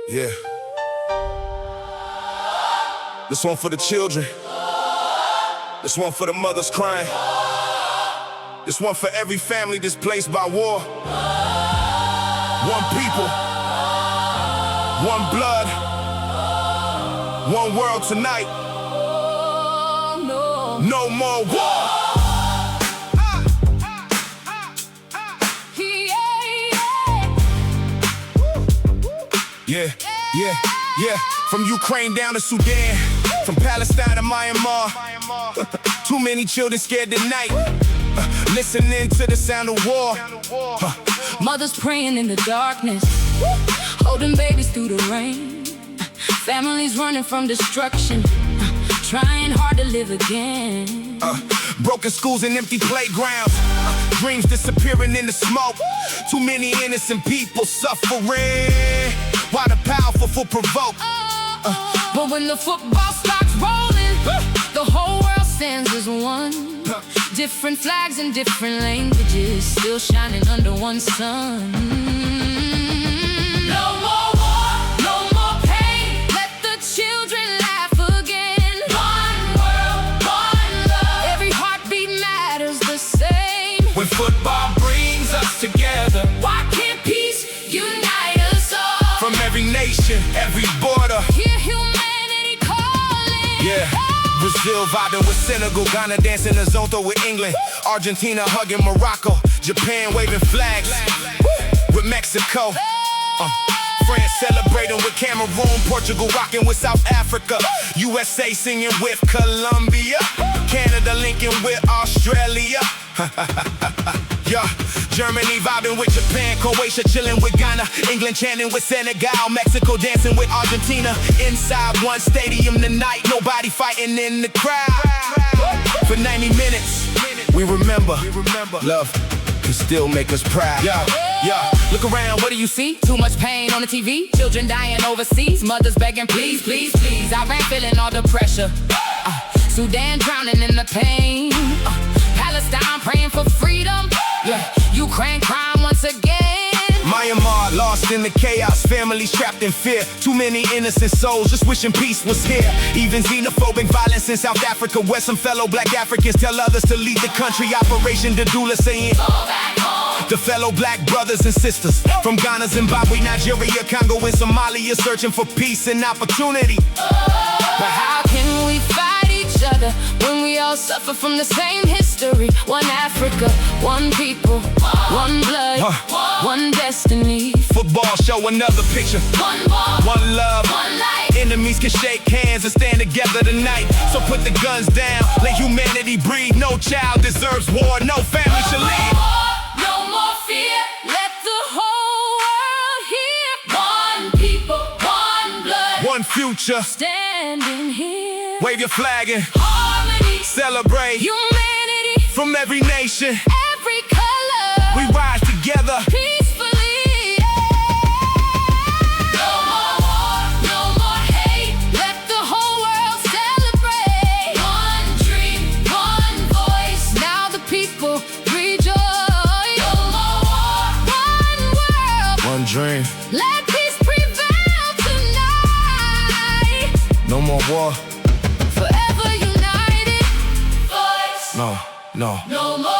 Yeah. This one for the children. This one for the mothers crying. This one for every family displaced by war. One people, one blood, one world tonight. No more war. Yeah. From Ukraine down to Sudan, from Palestine to Myanmar. Too many children scared tonight, listening to the sound of war. Mothers praying in the darkness, holding babies through the rain. Families running from destruction, trying hard to live again. Broken schools and empty playgrounds, dreams disappearing in the smoke. Too many innocent people suffering, while the powerful feel provoked. But when the football starts rolling, the whole world stands as one. Different flags and different languages, still shining under one sun. No more war, no more pain. Let the children laugh again. One world, one love. Every heartbeat matters the same. When football brings us together, Why can't peace unite us all? from every nation, every border. Hear humanity calling. Yeah. Brazil vibing with Senegal, Ghana dancing a zonto with England, Argentina hugging Morocco, Japan waving flags with Mexico, France celebrating with Cameroon, Portugal rocking with South Africa, USA singing with Colombia, Canada linking with Australia. Yeah, Germany vibing with Japan, Croatia chilling with Ghana, England chanting with Senegal, Mexico dancing with Argentina. Inside one stadium tonight, nobody fighting in the crowd. For 90 minutes, we remember love can still make us proud. Yeah, look around, what do you see? Too much pain on the TV, children dying overseas, mothers begging please, please, please. Iran feeling all the pressure, Sudan drowning in the pain, Palestine praying for freedom, Ukraine crying once again. Myanmar lost in the chaos, families trapped in fear. Too many innocent souls just wishing peace was here. Even xenophobic violence in South Africa, where some fellow black Africans tell others to leave the country. Operation Dadula saying, Go back home. the fellow black brothers and sisters from Ghana, Zimbabwe, Nigeria, Congo, and Somalia searching for peace and opportunity. But how can we fight each other when we all suffer from the same history? One Africa, one people, one blood, one destiny. Football show another picture. One war, One love, one life. enemies can shake hands and stand together tonight. So put the guns down, let humanity breathe. No child deserves war, no family should leave. No more fear, let the whole world hear. One people, one blood, One future, standing here. wave your flag and Harmony, celebrate. humanity, From every nation, every color. we rise together. Peacefully, No more war, no more hate. Let the whole world celebrate. One dream, one voice. Now the people rejoice. No more war, one world. One dream, Let peace prevail tonight. no more war. Forever united. Voice. No. No more